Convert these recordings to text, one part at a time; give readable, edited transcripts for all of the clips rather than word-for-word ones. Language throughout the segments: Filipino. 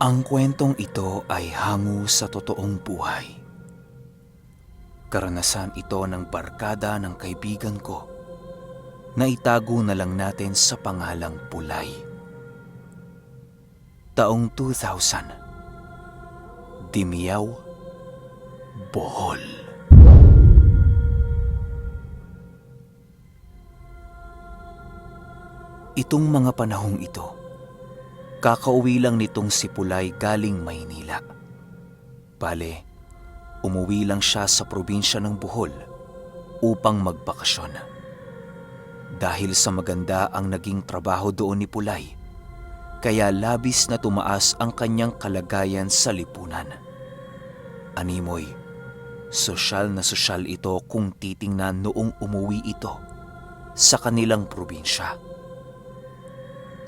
Ang kwentong ito ay hango sa totoong buhay. Karanasan ito ng barkada ng kaibigan ko na itago na lang natin sa pangalang Pulay. Taong 2000, Dimiyaw, Bohol. Itong mga panahong ito, kakauwi lang nitong si Pulay galing Maynila. Bale, umuwi lang siya sa probinsya ng Bohol upang magbakasyon. Dahil sa maganda ang naging trabaho doon ni Pulay, kaya labis na tumaas ang kanyang kalagayan sa lipunan. Animoy, sosyal na sosyal ito kung titingnan noong umuwi ito sa kanilang probinsya.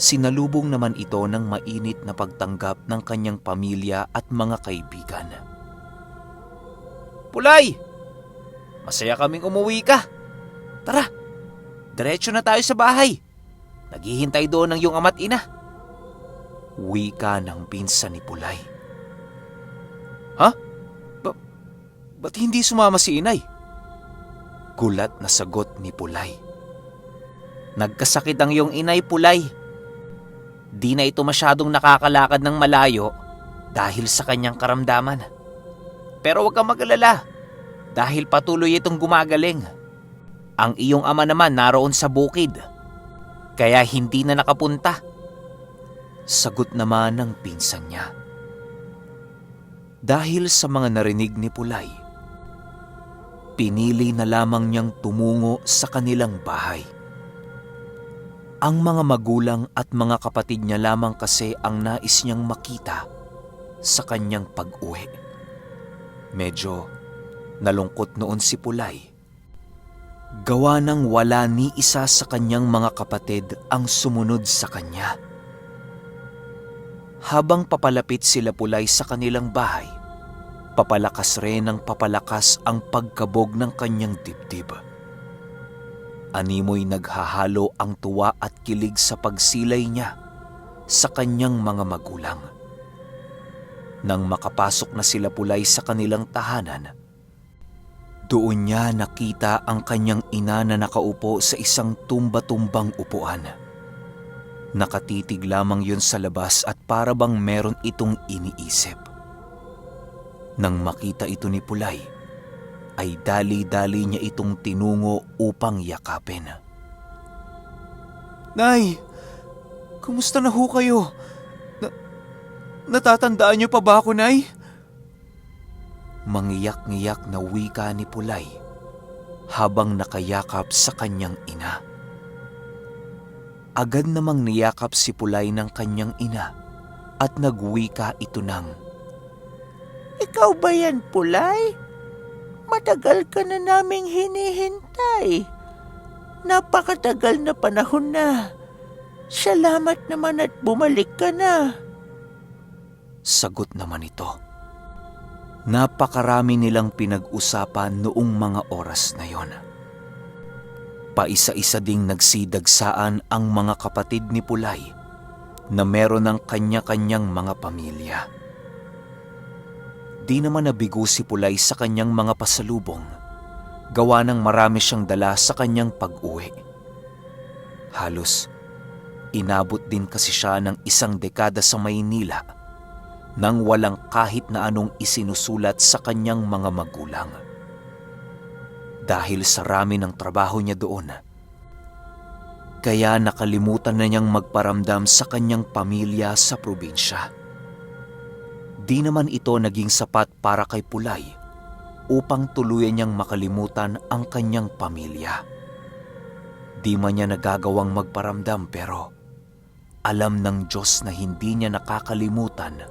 Sinalubong naman ito ng mainit na pagtanggap ng kanyang pamilya at mga kaibigan. Pulay! Masaya kaming umuwi ka. Tara, diretso na tayo sa bahay. Naghihintay doon ang iyong ama't ina. Wika ng pinsan ni Pulay. Ha? Ba't hindi sumama si inay? Gulat na sagot ni Pulay. Nagkasakit ang iyong inay, Pulay. Di na ito masyadong nakakalakad ng malayo dahil sa kanyang karamdaman. Pero huwag kang mag-alala dahil patuloy itong gumagaling. Ang iyong ama naman naroon sa bukid, kaya hindi na nakapunta. Sagot naman ng pinsan niya. Dahil sa mga narinig ni Pulay, pinili na lamang niyang tumungo sa kanilang bahay. Ang mga magulang at mga kapatid niya lamang kasi ang nais niyang makita sa kanyang pag-uwi. Medyo nalungkot noon si Pulay. Gawa ng wala ni isa sa kanyang mga kapatid ang sumunod sa kanya. Habang papalapit sila Pulay sa kanilang bahay, papalakas rin ng papalakas ang pagkabog ng kanyang dibdib. Animoy naghahalo ang tuwa at kilig sa pagsilay niya sa kanyang mga magulang. Nang makapasok na sila Pulay sa kanilang tahanan, doon niya nakita ang kanyang ina na nakaupo sa isang tumba-tumbang upuan. Nakatitig lamang yun sa labas at para bang meron itong iniisip. Nang makita ito ni Pulay, ay dali-dali niya itong tinungo upang yakapin. Nay, kumusta na ho kayo? Natatandaan niyo pa ba ako, Nay? Mangiyak-ngiyak na wika ni Pulay habang nakayakap sa kanyang ina. Agad namang niyakap si Pulay ng kanyang ina at nagwika ito ng, Ikaw ba yan, Pulay? Matagal ka na naming hinihintay. Napakatagal na panahon na. Salamat naman at bumalik ka na. Sagot naman ito. Napakarami nilang pinag-usapan noong mga oras na yon. Paisa-isa ding nagsidagsaan ang mga kapatid ni Pulay na meron ng kanya-kanyang mga pamilya. Di naman nabigo si Pulay sa kanyang mga pasalubong, gawa ng marami siyang dala sa kanyang pag-uwi. Halos inabot din kasi siya ng 1 dekada sa Maynila nang walang kahit na anong isinusulat sa kanyang mga magulang. Dahil sa rami ng trabaho niya doon, kaya nakalimutan na niyang magparamdam sa kanyang pamilya sa probinsya. Di naman ito naging sapat para kay Pulay upang tuluyan niyang makalimutan ang kanyang pamilya. Di man niya nagagawang magparamdam pero alam ng Diyos na hindi niya nakakalimutan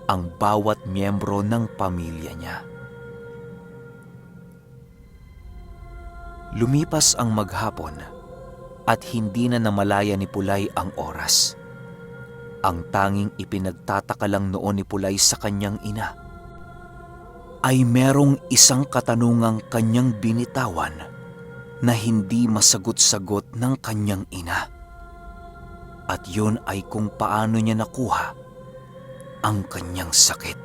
ang bawat miyembro ng pamilya niya. Lumipas ang maghapon at hindi na namalaya ni Pulay ang oras. Ang tanging ipinagtataka lang noon ni Pulay sa kanyang ina ay merong isang katanungang kanyang binitawan na hindi masagot-sagot ng kanyang ina. At yun ay kung paano niya nakuha ang kanyang sakit.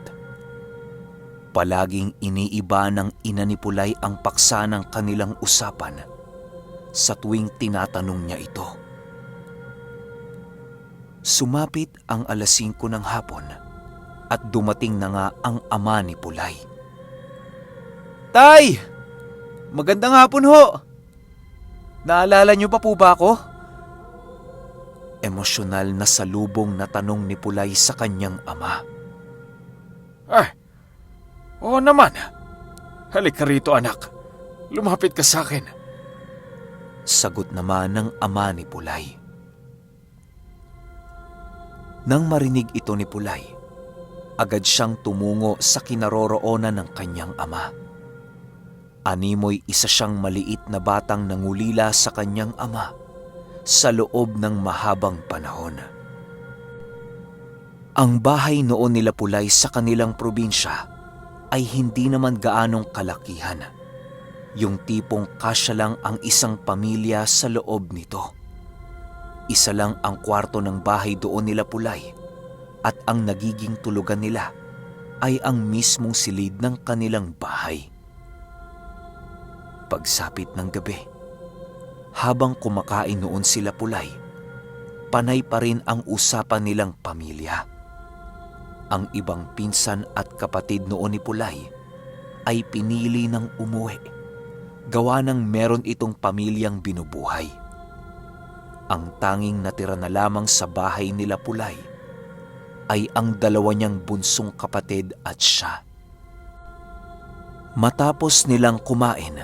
Palaging iniiba ng ina ni Pulay ang paksa ng kanilang usapan sa tuwing tinatanong niya ito. Sumapit ang 5:00 ng hapon at dumating na nga ang ama ni Pulay. "Tay! Magandang hapon ho! Naalala niyo pa po ba ako?" Emosyonal na salubong na tanong ni Pulay sa kanyang ama. Oo naman. Halika rito anak. Lumapit ka sa akin." Sagot naman ng ama ni Pulay. Nang marinig ito ni Pulay, agad siyang tumungo sa kinaroroonan ng kanyang ama. Animoy isa siyang maliit na batang nangulila sa kanyang ama sa loob ng mahabang panahon. Ang bahay noon nila Pulay sa kanilang probinsya ay hindi naman gaanong kalakihan. Yung tipong kasya lang ang isang pamilya sa loob nito. Isa lang ang kwarto ng bahay doon nila Pulay at ang nagiging tulugan nila ay ang mismong silid ng kanilang bahay. Pagsapit ng gabi, habang kumakain noon sila Pulay, panay pa rin ang usapan nilang pamilya. Ang ibang pinsan at kapatid noon ni Pulay ay pinili ng umuwi, gawa ng meron itong pamilyang binubuhay. Ang tanging natira na lamang sa bahay nila Pulay ay ang 2 niyang bunsong kapatid at siya. Matapos nilang kumain,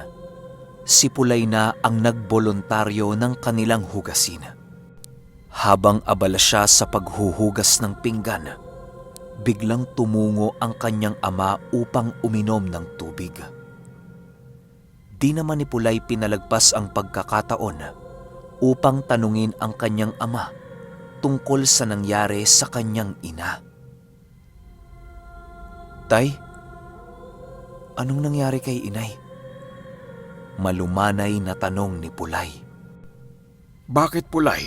si Pulay na ang nagboluntaryo ng kanilang hugasin. Habang abala siya sa paghuhugas ng pinggan, biglang tumungo ang kanyang ama upang uminom ng tubig. Di naman ni Pulay pinalagpas ang pagkakataon upang tanungin ang kanyang ama tungkol sa nangyari sa kanyang ina. "Tay, anong nangyari kay inay?" Malumanay na tanong ni Pulay. "Bakit Pulay?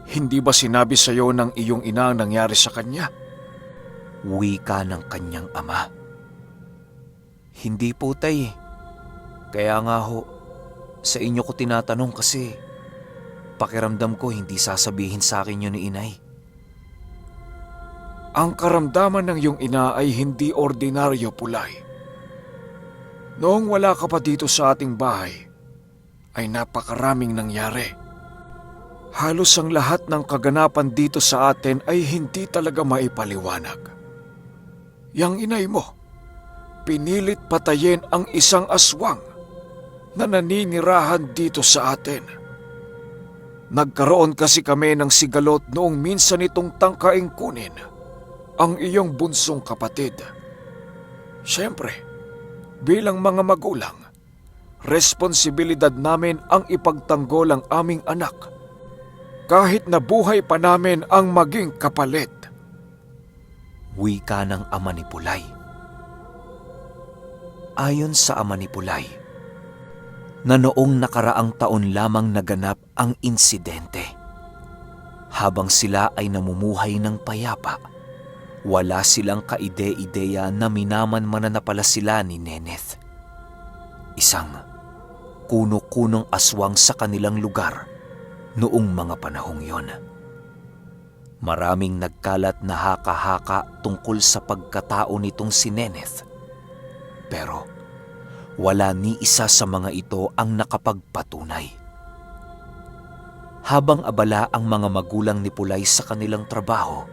Hindi ba sinabi sa iyo ng iyong ina ang nangyari sa kanya?" Wika ng kanyang ama. "Hindi po tay. Kaya nga ho, sa inyo ko tinatanong kasi pakiramdam ko hindi sasabihin sa akin yun ni inay." Ang karamdaman ng iyong ina ay hindi ordinaryo, Pulay. Noong wala ka pa dito sa ating bahay, ay napakaraming nangyari. Halos ang lahat ng kaganapan dito sa atin ay hindi talaga maipaliwanag. Yang inay mo, pinilit patayin ang isang aswang na naninirahan dito sa atin. Nagkaroon kasi kami ng sigalot noong minsan itong tangkaing kunin ang iyong bunsong kapatid. Siyempre, bilang mga magulang, responsibilidad namin ang ipagtanggol ang aming anak kahit na buhay pa namin ang maging kapalit. Wika ng ama ni Pulay. Ayon sa ama ni Pulay, na noong nakaraang taon lamang naganap ang insidente. Habang sila ay namumuhay ng payapa, wala silang kaide-ideya na minaman-manan na pala sila ni Neneth. Isang kuno-kunong aswang sa kanilang lugar noong mga panahong yon. Maraming nagkalat na haka-haka tungkol sa pagkatao nitong si Neneth. Pero wala ni isa sa mga ito ang nakapagpatunay. Habang abala ang mga magulang ni Pulay sa kanilang trabaho,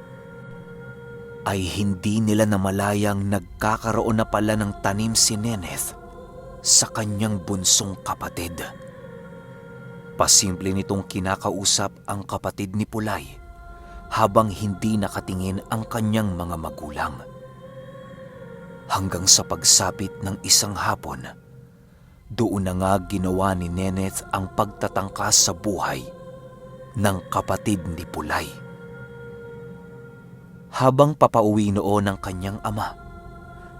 ay hindi nila namalayang nagkakaroon na pala ng tanim si Neneth sa kanyang bunsong kapatid. Pasimple nitong kinakausap ang kapatid ni Pulay habang hindi nakatingin ang kanyang mga magulang. Hanggang sa pagsapit ng isang hapon, doon na nga ginawa ni Neneth ang pagtatangkas sa buhay ng kapatid ni Pulay. Habang papauwi noon ng kanyang ama,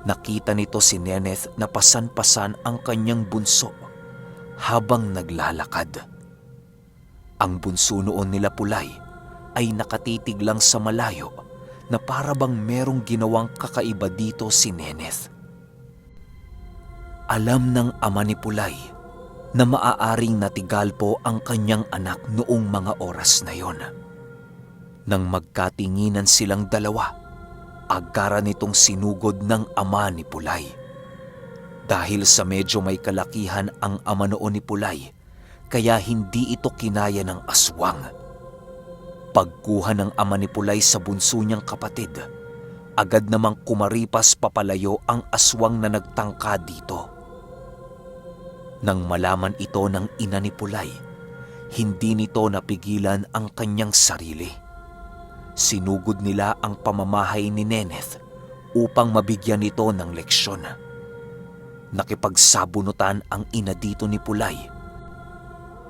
nakita nito si Neneth na pasan-pasan ang kanyang bunso habang naglalakad. Ang bunso noon nila Pulay ay nakatitig lang sa malayo na para bang merong ginawang kakaiba dito si Neneth. Alam ng ama ni Pulay na maaaring natigalpo ang kanyang anak noong mga oras na yon. Nang magkatinginan silang dalawa, agara nitong sinugod ng ama ni Pulay. Dahil sa medyo may kalakihan ang ama noon ni Pulay, kaya hindi ito kinaya ng aswang. Pagkuha ng ama ni Pulay sa bunso niyang kapatid, agad namang kumaripas papalayo ang aswang na nagtangka dito. Nang malaman ito ng ina ni Pulay, hindi nito napigilan ang kanyang sarili. Sinugod nila ang pamamahay ni Neneth upang mabigyan nito ng leksyon. Nakipagsabunutan ang ina dito ni Pulay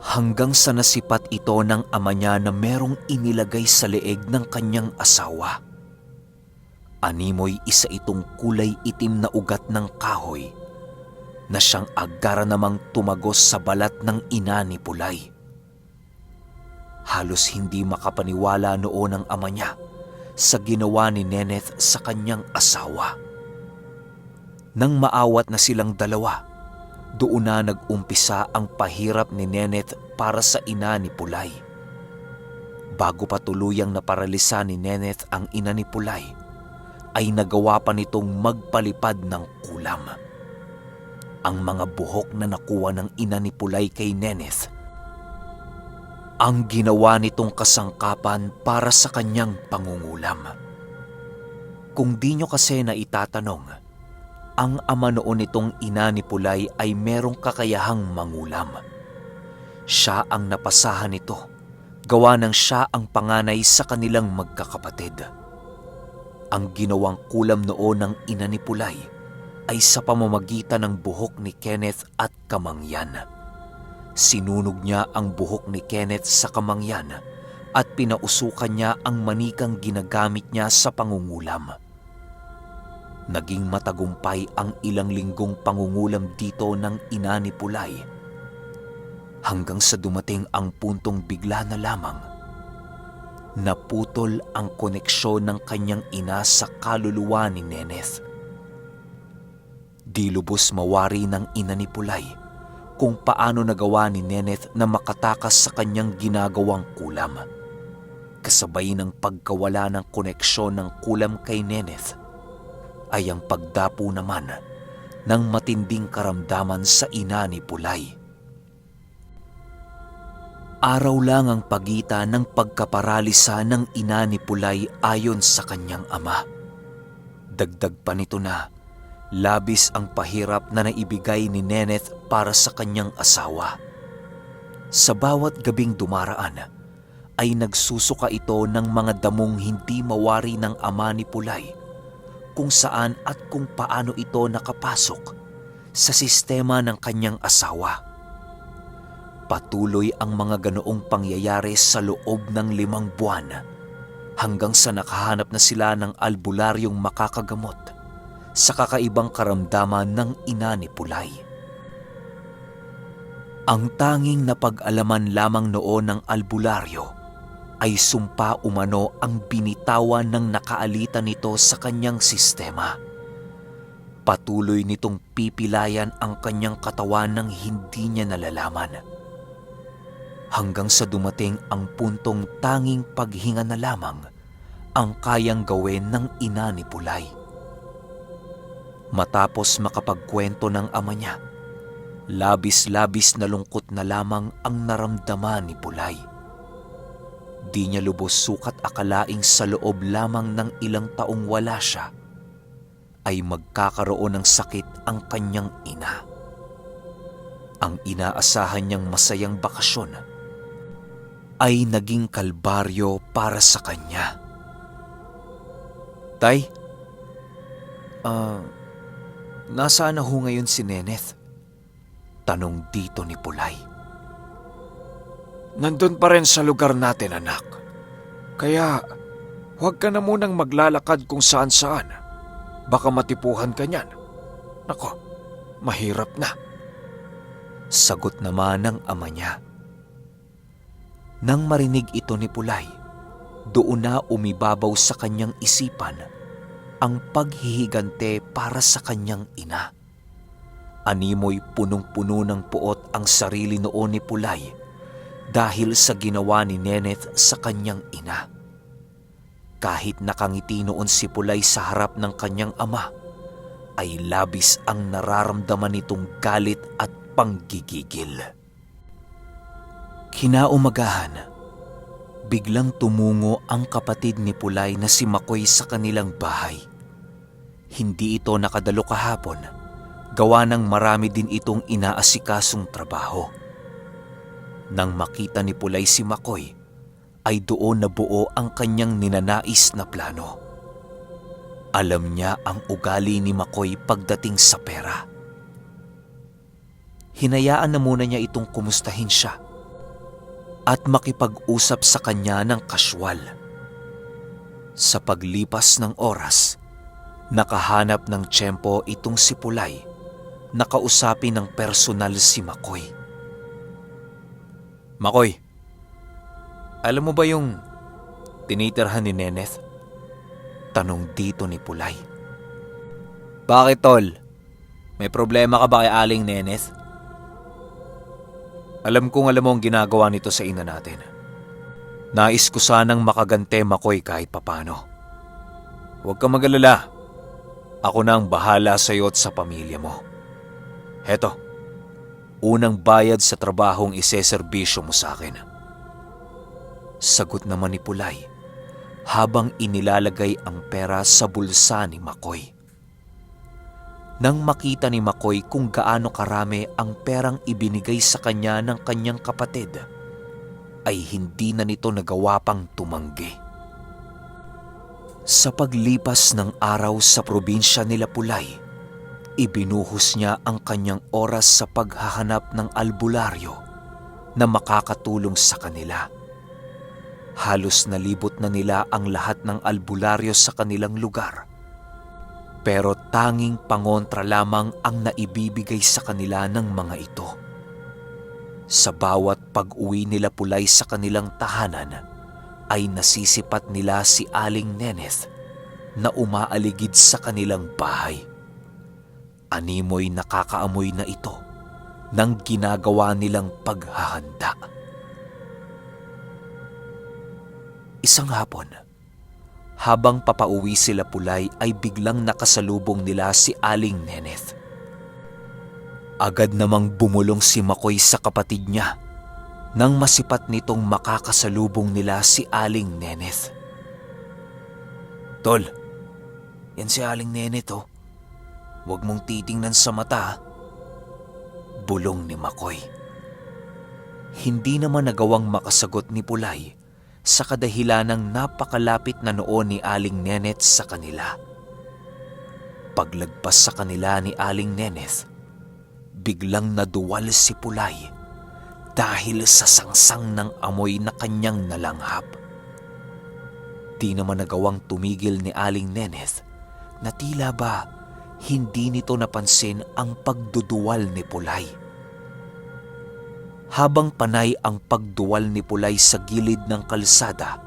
hanggang sa nasipat ito ng ama niya na merong inilagay sa leeg ng kanyang asawa. Animoy isa itong kulay itim na ugat ng kahoy na siyang agara namang tumagos sa balat ng ina ni Pulay. Halos hindi makapaniwala noon ang ama niya sa ginawa ni Neneth sa kanyang asawa. Nang maawat na silang dalawa, doon na nag-umpisa ang pahirap ni Neneth para sa ina ni Pulay. Bago pa tuluyang naparalisa ni Neneth ang ina ni Pulay, ay nagawa pa nitong magpalipad ng kulam. Ang mga buhok na nakuha ng ina ni Pulay kay Neneth, ang ginawa nitong kasangkapan para sa kanyang pangungulam. Kung di nyo kasi na itatanong, ang ama noon nitong ina ni Pulay ay merong kakayahang mangulam. Siya ang napasahan nito, gawa ng siya ang panganay sa kanilang magkakapatid. Ang ginawang kulam noon ng ina ni Pulay ay sa pamamagitan ng buhok ni Kenneth at kamangyan. Sinunog niya ang buhok ni Kenneth sa kamangyan at pinausukan niya ang manikang ginagamit niya sa pangungulam. Naging matagumpay ang ilang linggong pangungulam dito ng ina ni Pulay hanggang sa dumating ang puntong bigla na lamang naputol ang koneksyon ng kanyang ina sa kaluluwa ni Neneth. Di lubos mawari ng ina ni Pulay kung paano nagawa ni Neneth na makatakas sa kanyang ginagawang kulam. Kasabay ng pagkawala ng koneksyon ng kulam kay Neneth ay ang pagdapo naman ng matinding karamdaman sa ina ni Pulay. Araw lang ang pagitan ng pagkaparalisa ng ina ni Pulay ayon sa kanyang ama. Dagdag pa nito na labis ang pahirap na naibigay ni Neneth para sa kanyang asawa. Sa bawat gabing dumaraan ay nagsusuka ito ng mga damong hindi mawari ng ama ni Pulay kung saan at kung paano ito nakapasok sa sistema ng kanyang asawa. Patuloy ang mga ganoong pangyayari sa loob ng 5 buwan hanggang sa nakahanap na sila ng albularyong makakagamot sa kakaibang karamdaman ng ina ni Pulay. Ang tanging napag-alaman lamang noon ng albularyo ay sumpa umano ang binitawan ng nakaalitan nito sa kanyang sistema. Patuloy nitong pipilayan ang kanyang katawan ng hindi niya nalalaman. Hanggang sa dumating ang puntong tanging paghinga na lamang ang kayang gawin ng ina ni Pulay. Matapos makapagkwento ng ama niya, labis-labis na lungkot na lamang ang naramdaman ni Pulay. Di niya lubos sukat akalaing sa loob lamang ng ilang taong wala siya, ay magkakaroon ng sakit ang kanyang ina. Ang inaasahan niyang masayang bakasyon ay naging kalbaryo para sa kanya. Tay, nasaan na ho ngayon si Neneth? Tanong dito ni Pulay. Nandun pa rin sa lugar natin, anak. Kaya huwag ka na munang maglalakad kung saan-saan. Baka matipuhan ka niyan. Nako, mahirap na. Sagot naman ng ama niya. Nang marinig ito ni Pulay, doon na umibabaw sa kanyang isipan ang paghihigante para sa kanyang ina. Animoy punong-puno ng puot ang sarili noon ni Pulay dahil sa ginawa ni Neneth sa kanyang ina. Kahit nakangiti noon si Pulay sa harap ng kanyang ama, ay labis ang nararamdaman nitong galit at panggigigil. Kinaumagahan, biglang tumungo ang kapatid ni Pulay na si Makoy sa kanilang bahay. Hindi ito nakadalo kahapon, gawa ng marami din itong inaasikasong trabaho. Nang makita ni Pulay si Makoy, ay doon nabuo ang kanyang ninanais na plano. Alam niya ang ugali ni Makoy pagdating sa pera. Hinayaan na muna niya itong kumustahin siya at makipag-usap sa kanya ng kasywal. Sa paglipas ng oras, nakahanap ng tiyempo itong si Pulay na kausapin ng personal si Makoy. Makoy, alam mo ba yung tinitirhan ni Neneth? Tanong dito ni Pulay. Bakit, tol? May problema ka ba kay Aling Neneth? Alam kong alam mo ang ginagawa nito sa ina natin. Nais ko sanang makagante, Makoy, kahit papano. Huwag kang mag-alala. Ako na ang bahala sa iyo at sa pamilya mo. Heto, unang bayad sa trabahong iseserbisyo mo sa akin. Sagot naman ni Pulay habang inilalagay ang pera sa bulsa ni Makoy. Nang makita ni Makoy kung gaano karami ang perang ibinigay sa kanya ng kanyang kapatid, ay hindi na nito nagawa pang tumanggi. Sa paglipas ng araw sa probinsya nila Pulay, ibinuhos niya ang kanyang oras sa paghahanap ng albularyo na makakatulong sa kanila. Halos nalibot na nila ang lahat ng albularyo sa kanilang lugar. Pero tanging pangontra lamang ang naibibigay sa kanila ng mga ito. Sa bawat pag-uwi nila Pulay sa kanilang tahanan, ay nasisipat nila si Aling Neneth na umaaligid sa kanilang bahay. Animoy nakakaamoy na ito ng ginagawa nilang paghahanda. Isang hapon, habang papauwi sila Pulay ay biglang nakasalubong nila si Aling Neneth. Agad namang bumulong si Makoy sa kapatid niya nang masipat nitong makakasalubong nila si Aling Neneth. Tol, yan si Aling Neneth oh. Huwag mong titingnan sa mata. Bulong ni Makoy. Hindi naman nagawang makasagot ni Pulay sa kadahilanang napakalapit na noon ni Aling Neneth sa kanila. Paglagpas sa kanila ni Aling Neneth, biglang naduwal si Pulay dahil sa sangsang ng amoy na kanyang nalanghap. Di naman nagawang tumigil ni Aling Neneth na tila ba hindi nito napansin ang pagduduwal ni Pulay. Habang panay ang pagduwal ni Pulay sa gilid ng kalsada,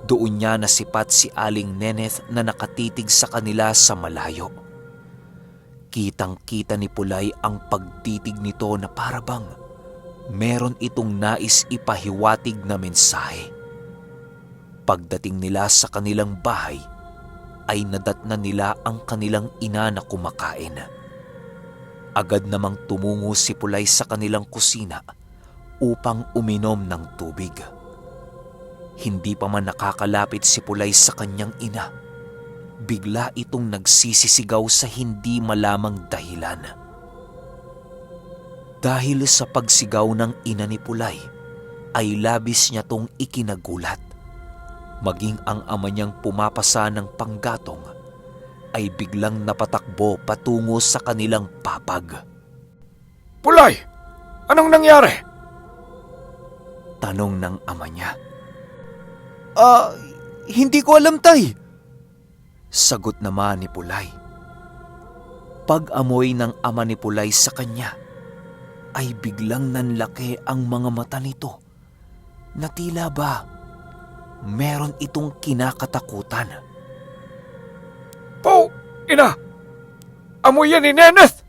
doon niya nasipat si Aling Neneth na nakatitig sa kanila sa malayo. Kitang-kita ni Pulay ang pagtitig nito na parabang meron itong nais ipahiwatig na mensahe. Pagdating nila sa kanilang bahay, ay nadatnan nila ang kanilang ina na kumakain. Agad namang tumungo si Pulay sa kanilang kusina upang uminom ng tubig. Hindi pa man nakakalapit si Pulay sa kanyang ina, bigla itong nagsisisigaw sa hindi malamang dahilan. Dahil sa pagsigaw ng ina ni Pulay, ay labis niya tong ikinagulat. Maging ang ama niyang pumapasa ng panggatong ay biglang napatakbo patungo sa kanilang papag. Pulay! Anong nangyari? Tanong ng ama niya. Hindi ko alam, tay. Sagot naman ni Pulay. Pag-amoy ng ama ni Pulay sa kanya, ay biglang nanlaki ang mga mata nito na tila ba meron itong kinakatakutan. Po, ina! Amoy yan ni Neneth!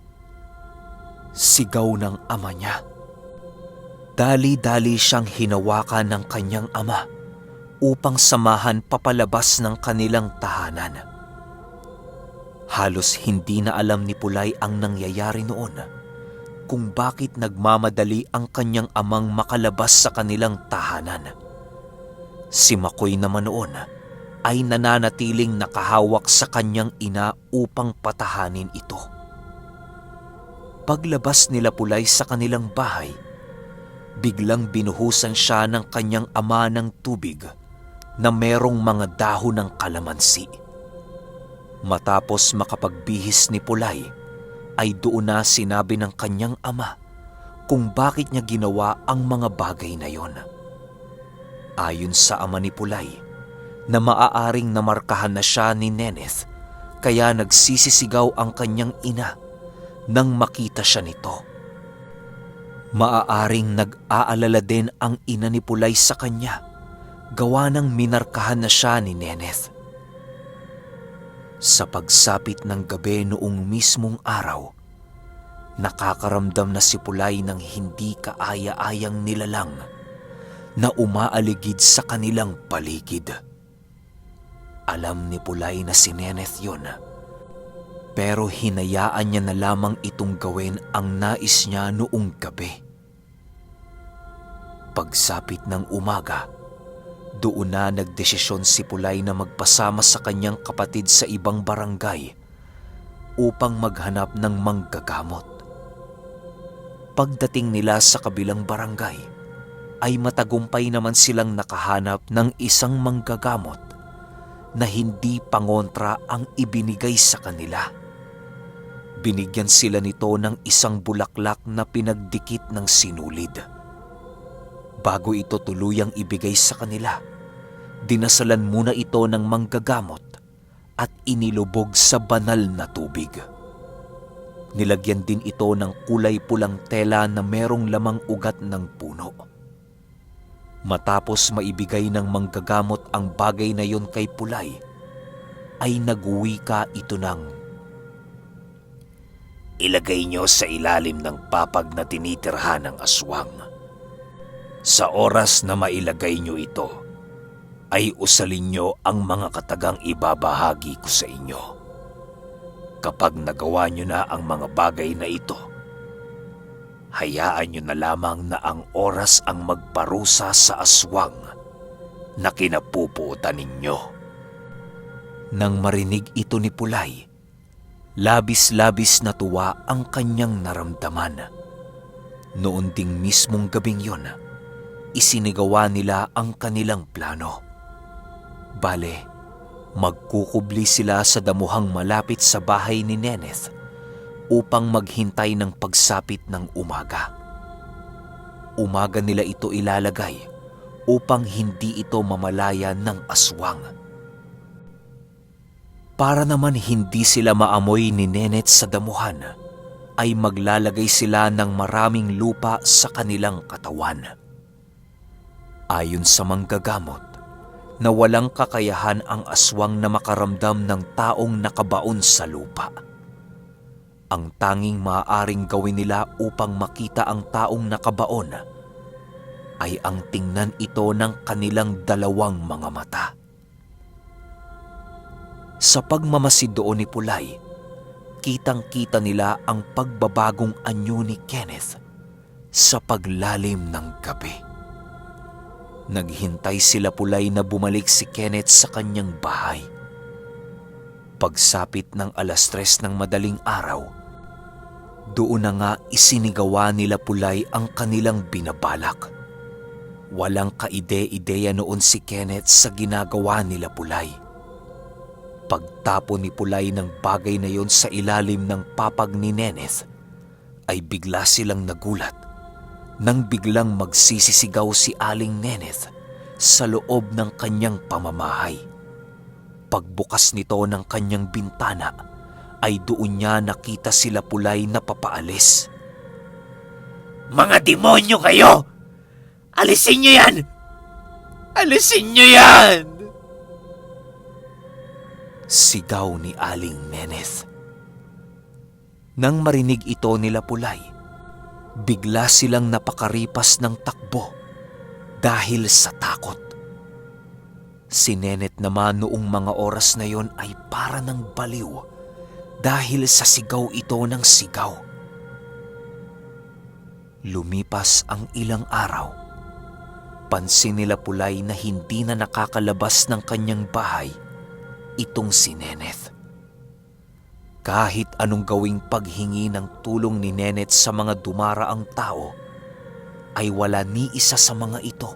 Sigaw ng ama niya. Dali-dali siyang hinawakan ng kanyang ama upang samahan papalabas ng kanilang tahanan. Halos hindi na alam ni Pulay ang nangyayari noon kung bakit nagmamadali ang kanyang amang makalabas sa kanilang tahanan. Si Makoy naman noon ay nananatiling nakahawak sa kanyang ina upang patahanin ito. Paglabas nila Pulay sa kanilang bahay, biglang binuhusan siya ng kanyang ama ng tubig na merong mga dahon ng kalamansi. Matapos makapagbihis ni Pulay, ay doon na sinabi ng kanyang ama kung bakit niya ginawa ang mga bagay na yon. Ayon sa ama ni Pulay, na maaaring namarkahan na siya ni Neneth, kaya nagsisisigaw ang kanyang ina nang makita siya nito. Maaaring nag-aalala din ang ina ni Pulay sa kanya, gawa ng minarkahan na siya ni Neneth. Sa pagsapit ng gabi noong mismong araw, nakakaramdam na si Pulay ng hindi kaaya-ayang nilalang na umaaligid sa kanilang paligid. Alam ni Pulay na si Neneth yun, pero hinayaan niya na lamang itong gawin ang nais niya noong gabi. Pagsapit ng umaga, doon na nagdesisyon si Pulay na magpasama sa kanyang kapatid sa ibang barangay upang maghanap ng manggagamot. Pagdating nila sa kabilang barangay, ay matagumpay naman silang nakahanap ng isang manggagamot na hindi pangontra ang ibinigay sa kanila. Binigyan sila nito ng isang bulaklak na pinagdikit ng sinulid. Bago ito tuluyang ibigay sa kanila, dinasalan muna ito ng manggagamot at inilubog sa banal na tubig. Nilagyan din ito ng kulay pulang tela na merong lamang ugat ng puno. Matapos maibigay ng manggagamot ang bagay na yon kay Pulay, ay nagwika ito ng, "Ilagay niyo sa ilalim ng papag na tinitirhan ng aswang. Sa oras na mailagay niyo ito, ay usalin niyo ang mga katagang ibabahagi ko sa inyo. Kapag nagawa niyo na ang mga bagay na ito, hayaan niyo na lamang na ang oras ang magparusa sa aswang na kinapupuutan ninyo." Nang marinig ito ni Pulay, labis-labis na tuwa ang kanyang naramdaman. Noon ding mismong gabing yon, isinigawa nila ang kanilang plano. Bale, magkukubli sila sa damuhang malapit sa bahay ni Neneth upang maghintay ng pagsapit ng umaga. Umaga nila ito ilalagay upang hindi ito mamalaya ng aswang. Para naman hindi sila maamoy ni Neneth sa damuhan, ay maglalagay sila ng maraming lupa sa kanilang katawan. Ayon sa manggagamot, na walang kakayahan ang aswang na makaramdam ng taong nakabaon sa lupa. Ang tanging maaaring gawin nila upang makita ang taong nakabaon ay ang tingnan ito ng kanilang dalawang mga mata. Sa pagmamasid doon ni Pulay, kitang-kita nila ang pagbabagong anyo ni Kenneth sa paglalim ng gabi. Naghintay sila Pulay na bumalik si Kenneth sa kanyang bahay. Pagsapit ng 3:00 ng madaling araw, doon na nga isinigawa nila Pulay ang kanilang binabalak. Walang kaide-ideya noon si Kenneth sa ginagawa nila Pulay. Pagtapon ni Pulay ng bagay na yon sa ilalim ng papag ni Neneth, ay bigla silang nagulat nang biglang magsisisigaw si Aling Neneth sa loob ng kanyang pamamahay. Pagbukas nito ng kanyang bintana, ay doon niya nakita sila Pulay na papaalis. "Mga demonyo kayo! Alisin niyo yan!" Alisin niyo yan! Sigaw ni Aling Neneth. Nang marinig ito nila Pulay, bigla silang napakaripas ng takbo dahil sa takot. Si Neneth naman noong mga oras na yon ay para ng baliw dahil sa sigaw ito ng sigaw. Lumipas ang ilang araw. Pansin nila Pulay na hindi na nakakalabas ng kanyang bahay itong si Neneth. Kahit anong gawing paghingi ng tulong ni Neneth sa mga dumaraang tao, ay wala ni isa sa mga ito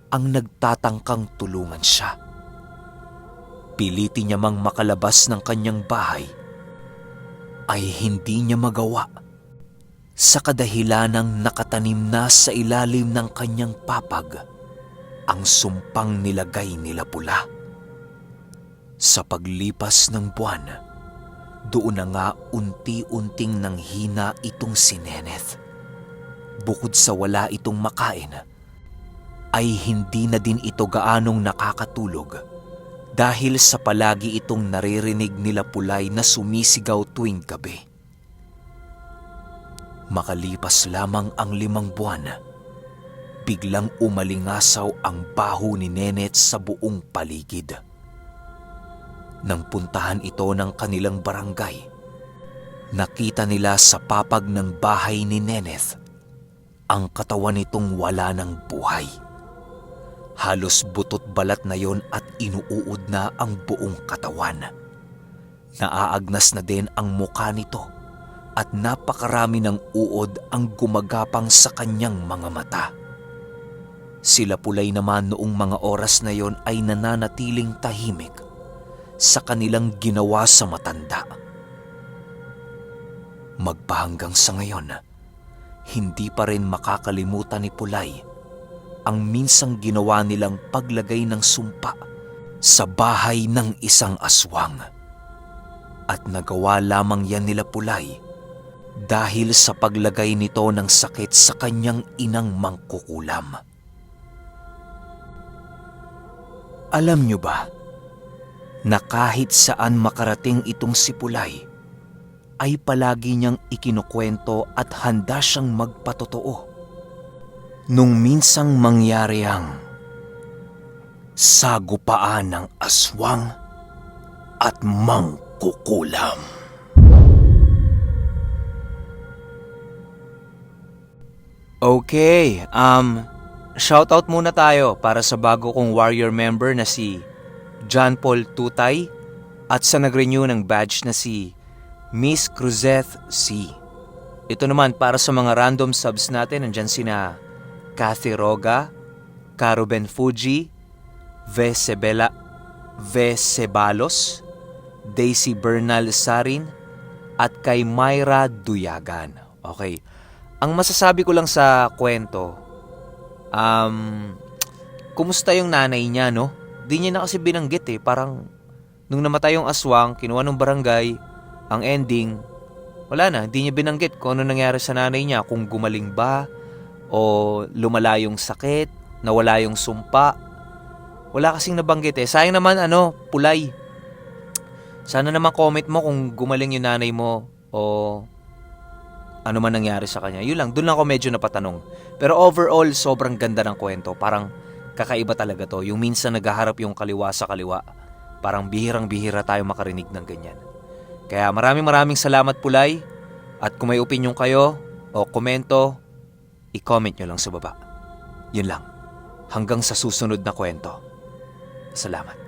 ang nagtatangkang tulungan siya. Pilitin niya mang makalabas ng kanyang bahay, ay hindi niya magawa sa kadahilanang nakatanim na sa ilalim ng kanyang papag ang sumpang nilagay nila Pula. Sa paglipas ng buwan, doon na nga unti-unting nanghina itong si Neneth. Bukod sa wala itong makain, ay hindi na din ito gaanong nakakatulog dahil sa palagi itong naririnig nila Pulay na sumisigaw tuwing gabi. Makalipas lamang ang 5 buwan, biglang umalingasaw ang baho ni Neneth sa buong paligid. Nang puntahan ito ng kanilang barangay, nakita nila sa papag ng bahay ni Neneth ang katawan nitong wala ng buhay. Halos butot balat na yon at inuuod na ang buong katawan. Naaagnas na din ang mukha nito at napakarami ng uod ang gumagapang sa kanyang mga mata. Sila Pulay naman noong mga oras na yon ay nananatiling tahimik sa kanilang ginawa sa matanda. Magpahanggang sa ngayon, hindi pa rin makakalimutan ni Pulay ang minsang ginawa nilang paglagay ng sumpa sa bahay ng isang aswang. At nagawa lamang yan nila Pulay dahil sa paglagay nito ng sakit sa kanyang inang mangkukulam. Alam niyo ba na kahit saan makarating itong si Pulay, ay palagi niyang ikinukwento at handa siyang magpatotoo nung minsang mangyari ang sagupaan ng aswang at mangkukulam. Okay, shoutout muna tayo para sa bago kong warrior member na si John Paul Tutay at sa nag-renew ng badge na si Miss Cruzeth C. Ito naman para sa mga random subs natin, nandyan sina Kathy Roga, Caruben Fuji, Cebalos, Daisy Bernal Sarin, at kay Myra Duyagan. Okay, ang masasabi ko lang sa kwento, kumusta yung nanay niya, no? Di niya na kasi binanggit parang nung namatay yung aswang, kinuha ng barangay, ang ending, wala na, di niya binanggit kung ano nangyari sa nanay niya, kung gumaling ba, o lumala yung sakit, nawala yung sumpa. Wala kasing nabanggit Sayang naman, Pulay. Sana naman comment mo kung gumaling yung nanay mo, o ano man nangyari sa kanya. Yun lang, dun lang ako medyo napatanong. Pero overall, sobrang ganda ng kwento. Parang kakaiba talaga to. Yung minsan naghaharap yung kaliwa sa kaliwa. Parang bihirang-bihira tayo makarinig ng ganyan. Kaya maraming salamat Pulay. At kung may opinion kayo o komento, i-comment nyo lang sa baba. Yun lang. Hanggang sa susunod na kwento. Salamat.